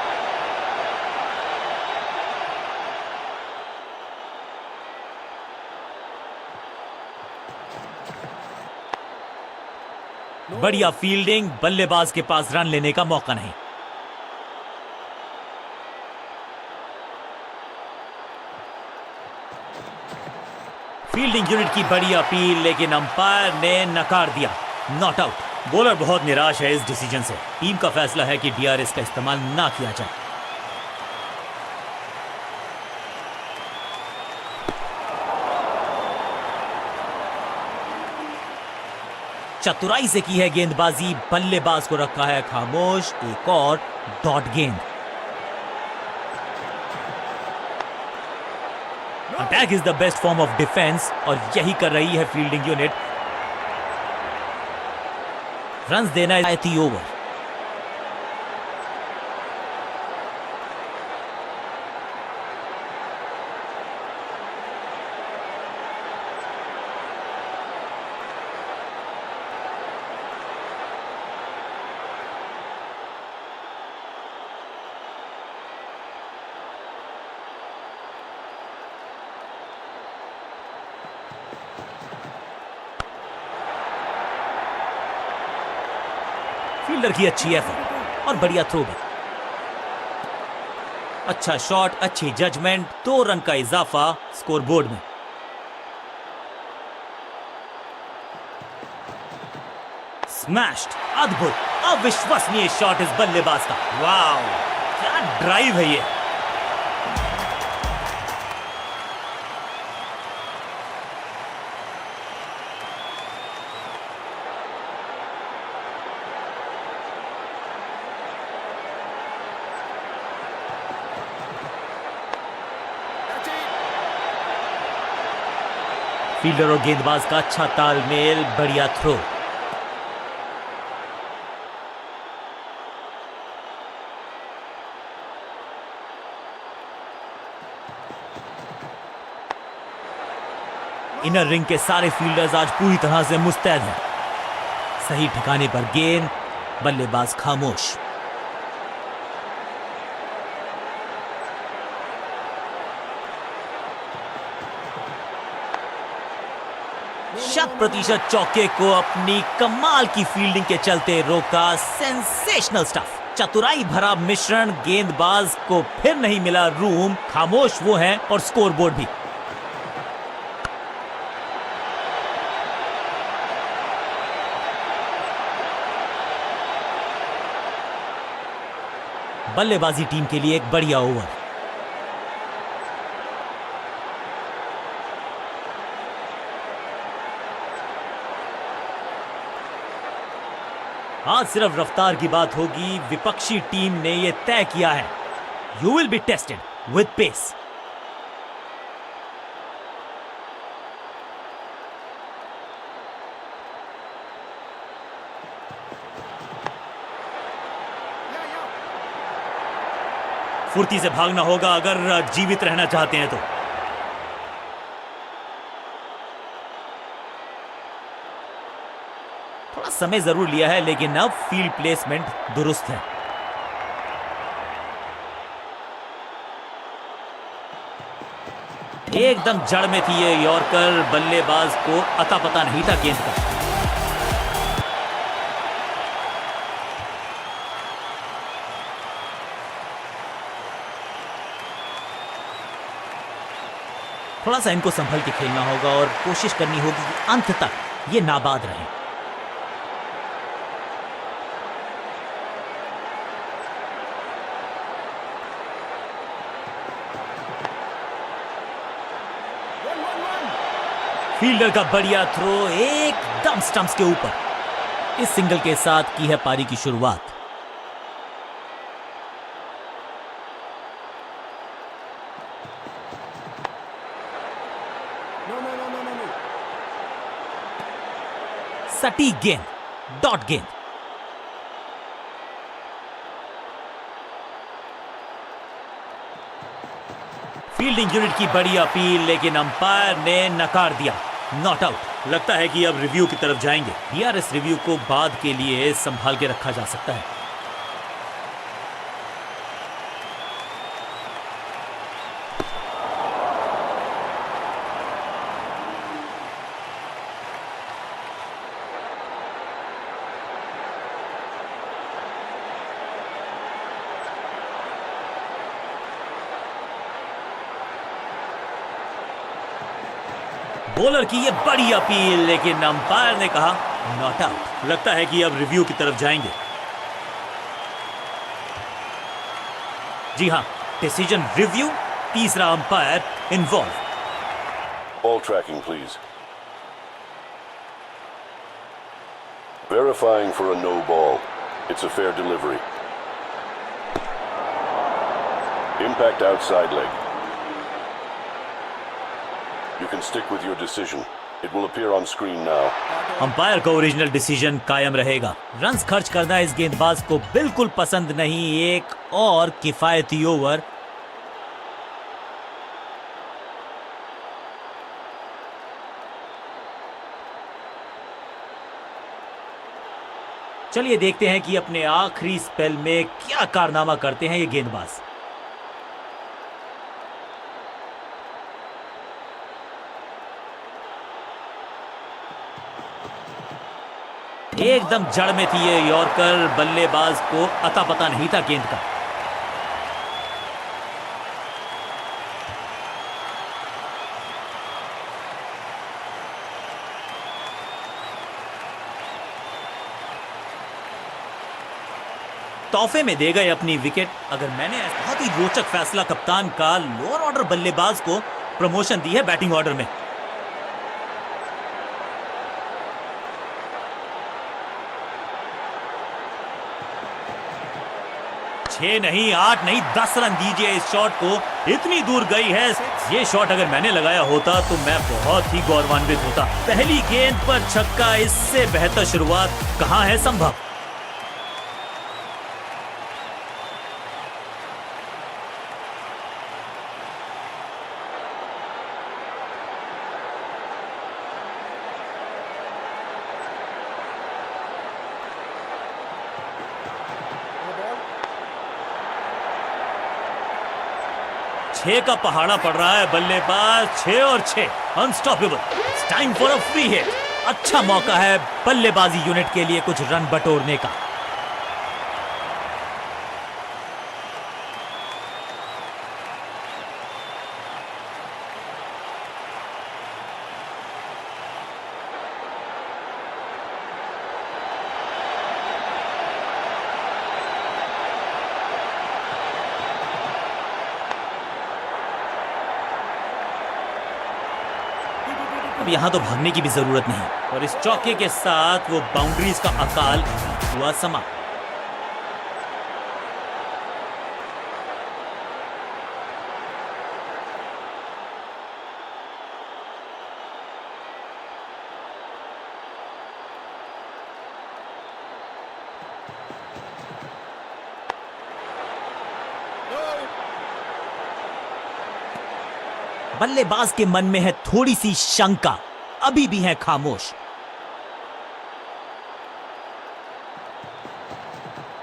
बढ़िया फील्डिंग, बल्लेबाज के पास रन लेने का मौका नहीं। फील्डिंग यूनिट की बड़ी अपील, लेकिन अंपायर ने नकार दिया। Not out. बॉलर बहुत निराश है इस डिसीजन से। टीम का फैसला है कि डीआरएस का इस्तेमाल ना किया जाए। चतुराई से की है गेंदबाजी, बल्लेबाज को रखा है खामोश। एक और डॉट गेंद। Attack is the best form of defence और यही कर रही है फील्डिंग यूनिट। रन्स देना है ओवर। फील्डर की अच्छी एफर्ट और बढ़िया थ्रो भी। अच्छा शॉट, अच्छी जजमेंट, 2 रन का इजाफा स्कोरबोर्ड में। स्मैश्ड, अद्भुत, अविश्वसनीय शॉट इस बल्लेबाज का। वाह, क्या ड्राइव है ये। Catch it. फील्डर और गेंदबाज का अच्छा तालमेल, बढ़िया थ्रो। इनर रिंग के सारे फील्डर्स आज पूरी तरह से मुस्तैद हैं। सही ठिकाने पर गेंद, बल्लेबाज खामोश। शत प्रतिशत चौके को अपनी कमाल की फील्डिंग के चलते रोका। सेंसेशनल स्टफ, चतुराई भरा मिश्रण। गेंदबाज को फिर नहीं मिला रूम, खामोश वो हैं और स्कोरबोर्ड भी। बल्लेबाजी टीम के लिए एक बढ़िया ओवर। आज सिर्फ रफ्तार की बात होगी। विपक्षी टीम ने यह तय किया है, you will be tested with pace. फुर्ती से भागना होगा अगर जीवित रहना चाहते हैं तो। थोड़ा समय जरूर लिया है, लेकिन अब फील्ड प्लेसमेंट दुरुस्त है। एकदम जड़ में थी ये यॉर्कर, बल्लेबाज को अता पता नहीं था गेंद का। थोड़ा सा इनको संभल के खेलना होगा और कोशिश करनी होगी कि अंत तक ये नाबाद रहे। फील्डर का बढ़िया थ्रो एकदम स्टंप्स के ऊपर। इस सिंगल के साथ की है पारी की शुरुआत। No. सटीक गेंद, डॉट गेंद। फील्डिंग यूनिट की बड़ी अपील, लेकिन अंपायर ने नकार दिया। Not out. लगता है कि अब रिव्यू की तरफ जाएंगे। यार इस रिव्यू को बाद के लिए संभाल के रखा जा सकता है। बॉलर की ये बड़ी अपील, लेकिन अंपायर ने कहा नॉट आउट। लगता है कि अब रिव्यू की तरफ जाएंगे। जी हां, डिसीजन रिव्यू, तीसरा umpire involve. Ball tracking, please. Verifying for a no ball. It's a fair delivery. Impact outside leg. You can stick with your decision. It will appear on screen now. Umpire का original decision कायम रहेगा। Runs खर्च करना इस गेंदबाज को बिल्कुल पसंद नहीं। एक और किफायती ओवर। चलिए देखते हैं कि अपने आखिरी स्पेल में क्या कारनामा करते हैं ये गेंदबाज। एकदम जड़ में थी ये यॉर्कर, बल्लेबाज को अता पता नहीं था गेंद का। तोहफे में दे गए अपनी विकेट। अगर मैंने बहुत ही रोचक फैसला कप्तान का, लोअर ऑर्डर बल्लेबाज को प्रमोशन दी है बैटिंग ऑर्डर में। 6 नहीं, 8 नहीं, 10 रन दीजिए इस शॉट को, इतनी दूर गई है। ये शॉट अगर मैंने लगाया होता तो मैं बहुत ही गौरवान्वित होता। पहली गेंद पर छक्का, इससे बेहतर शुरुआत कहां है संभव। छह का पहाड़ा पड़ रहा है, बल्लेबाज 6 और 6, unstoppable. It's time for a free hit. अच्छा मौका है बल्लेबाजी यूनिट के लिए कुछ रन बटोरने का। अब यहां तो भागने की भी जरूरत नहीं, और इस चौके के साथ वो बाउंड्रीज का अकाल हुआ समाप्त। बल्लेबाज के मन में है थोड़ी सी शंका, अभी भी है खामोश।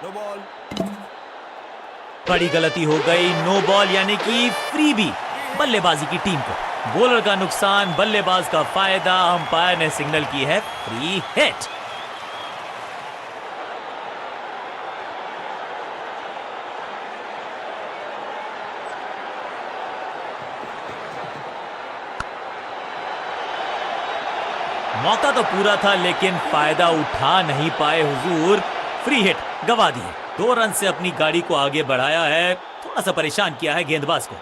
No ball. बड़ी गलती हो गई, नो बॉल यानी कि फ्री बी बल्लेबाजी की टीम को। बॉलर का नुकसान, बल्लेबाज का फायदा। अंपायर ने सिग्नल की है फ्री हिट। मौका तो पूरा था लेकिन फायदा उठा नहीं पाए हुजूर। फ्री हिट गवा दिए। 2 रन से अपनी गाड़ी को आगे बढ़ाया है, थोड़ा सा परेशान किया है गेंदबाज को।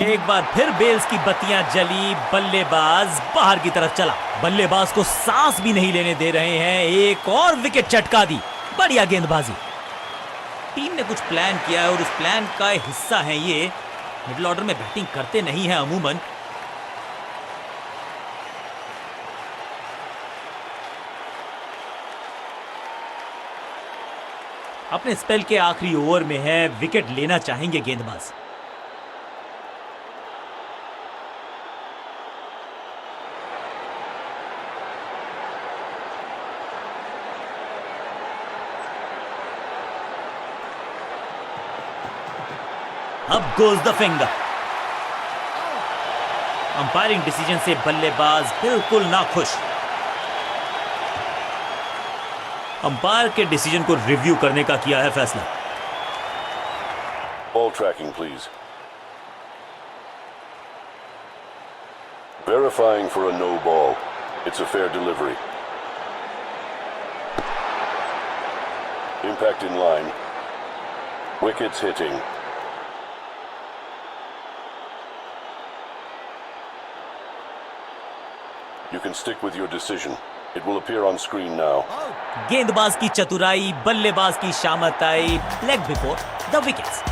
एक बार फिर बेल्स की बत्तियां जली, बल्लेबाज बाहर की तरफ चला। बल्लेबाज को सांस भी नहीं लेने दे रहे हैं, एक और विकेट चटका दी। बढ़िया गेंदबाजी। टीम ने कुछ प्लान किया है और उस प्लान का हिस्सा है ये। मिडिल ऑर्डर में बैटिंग करते नहीं है अमूमन। अपने स्पेल के आखिरी ओवर में है, विकेट लेना चाहेंगे गेंदबाज। अब goes the finger. Umpiring decision से बल्लेबाज बिल्कुल नाखुश। अंपायर के डिसीजन को रिव्यू करने का किया है फैसला। Ball tracking, please. Verifying for a no ball. It's a fair delivery. Impact in line. Wickets hitting. You can stick with your decision. It will appear on screen now. गेंदबाज की चतुराई, बल्लेबाज की शामताई, लेग बिफोर द विकेट्स।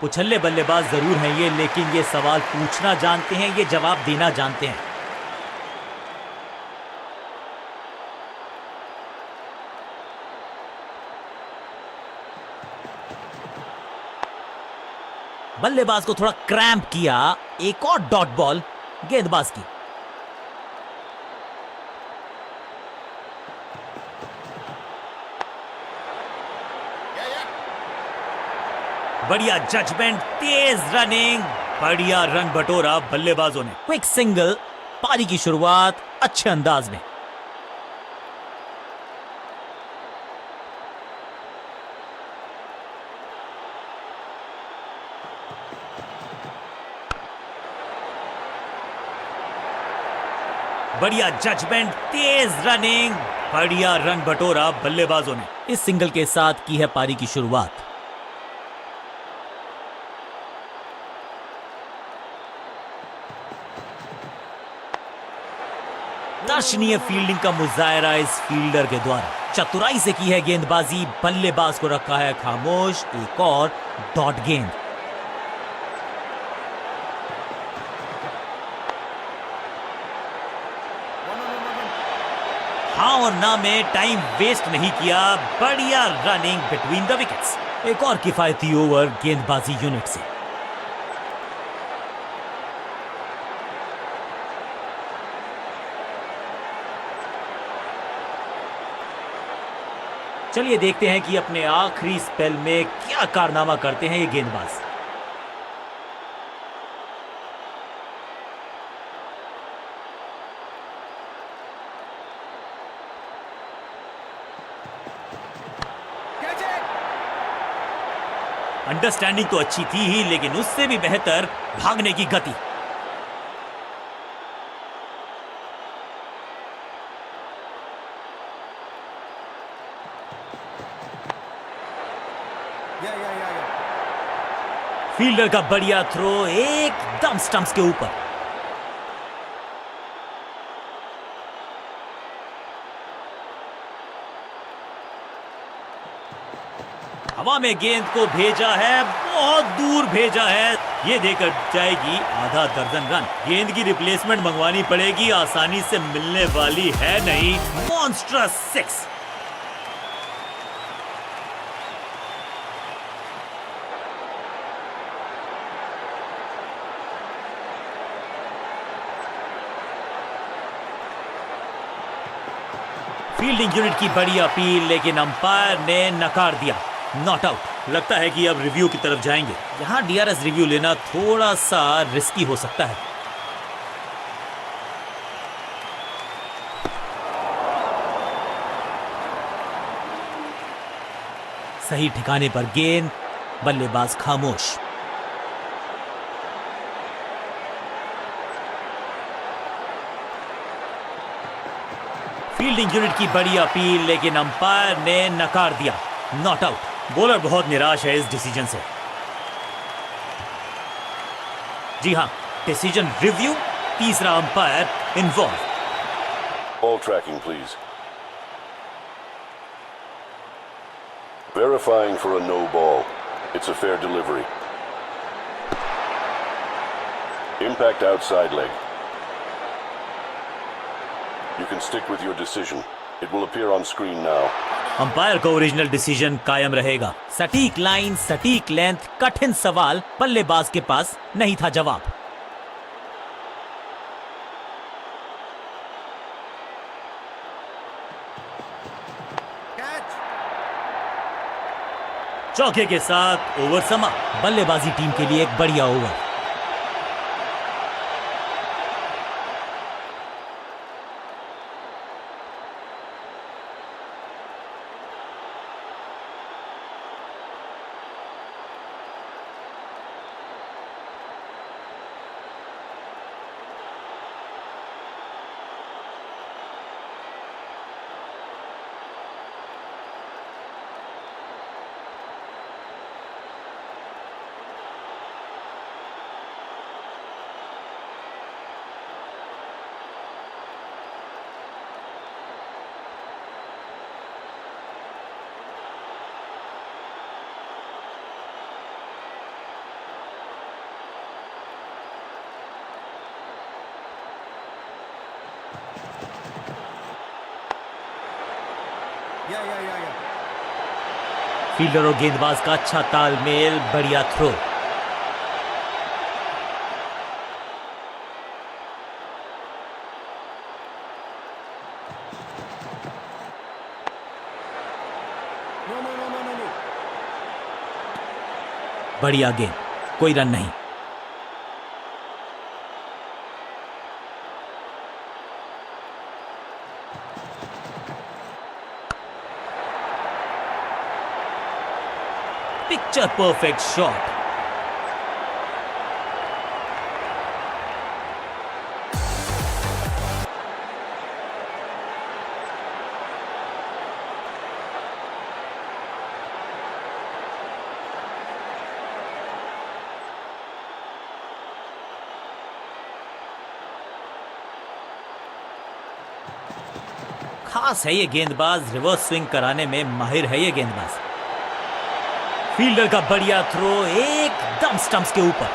उछल्ले बल्लेबाज जरूर हैं ये, लेकिन ये सवाल पूछना जानते हैं, ये जवाब देना जानते हैं। बल्लेबाज को थोड़ा क्रैम्प किया, एक और डॉट बॉल गेंदबाज की। बढ़िया जजमेंट, तेज रनिंग, बढ़िया रन बटोरा बल्लेबाजों ने। क्विक सिंगल, पारी की शुरुआत अच्छे अंदाज में। बढ़िया जजमेंट, तेज रनिंग, बढ़िया रन बटोरा बल्लेबाजों ने। इस सिंगल के साथ की है पारी की शुरुआत। दर्शनीय फील्डिंग का मुजाहरा इस फील्डर के द्वारा। चतुराई से की है गेंदबाजी, बल्लेबाज को रखा है खामोश। एक और डॉट गेंद। हाँ और ना में टाइम वेस्ट नहीं किया। बढ़िया रनिंग बिटवीन द विकेट्स। एक और किफायती ओवर गेंदबाजी यूनिट से। चलिए देखते हैं कि अपने आखिरी स्पेल में क्या कारनामा करते हैं ये गेंदबाज। Catch it! अंडरस्टैंडिंग तो अच्छी थी ही, लेकिन उससे भी बेहतर भागने की गति। Yeah. फील्डर का बढ़िया थ्रो एकदम स्टंप्स के ऊपर। हवा में गेंद को भेजा है, बहुत दूर भेजा है। ये देकर जाएगी आधा दर्जन रन। गेंद की रिप्लेसमेंट मंगवानी पड़ेगी, आसानी से मिलने वाली है नहीं। मॉन्स्ट्रस 6। फील्डिंग यूनिट की बड़ी अपील, लेकिन अंपायर ने नकार दिया। Not out. लगता है कि अब रिव्यू की तरफ जाएंगे। यहां डीआरएस रिव्यू लेना थोड़ा सा रिस्की हो सकता है। सही ठिकाने पर गेंद, बल्लेबाज खामोश। फील्डिंग यूनिट की बड़ी अपील, लेकिन अंपायर ने नकार दिया। Not out. बॉलर बहुत निराश है इस डिसीजन से। जी हां, डिसीजन रिव्यू, तीसरा umpire involve. Ball tracking, please. Verifying for a no ball. It's a fair delivery. Impact outside leg. You can stick with your decision. It will appear on screen now. Umpire का original decision कायम रहेगा। सटीक line, सटीक length, कठिन सवाल, बल्लेबाज के पास नहीं था जवाब। Catch! चौके के साथ ओवर समा। बल्लेबाजी टीम के लिए एक बढ़िया ओवर। Yeah. फील्डर और गेंदबाज का अच्छा तालमेल, बढ़िया थ्रो। No. बढ़िया गेंद, कोई रन नहीं। Picture perfect shot. खास है ये गेंदबाज, रिवर्स स्विंग कराने में माहिर है ये गेंदबाज। फील्डर का बढ़िया थ्रो एकदम स्टंप्स के ऊपर।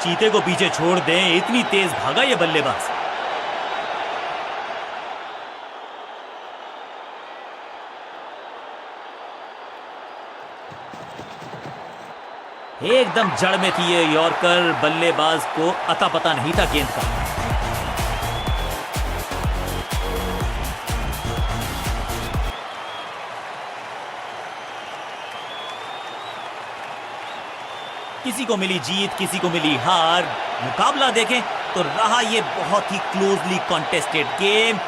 चीते को पीछे छोड़ दें, इतनी तेज भागा ये बल्लेबाज। एकदम जड़ में थी ये यॉर्कर, बल्लेबाज को अता पता नहीं था गेंद का। किसी को मिली जीत, किसी को मिली हार। मुकाबला देखें तो रहा ये बहुत ही क्लोजली कॉन्टेस्टेड गेम।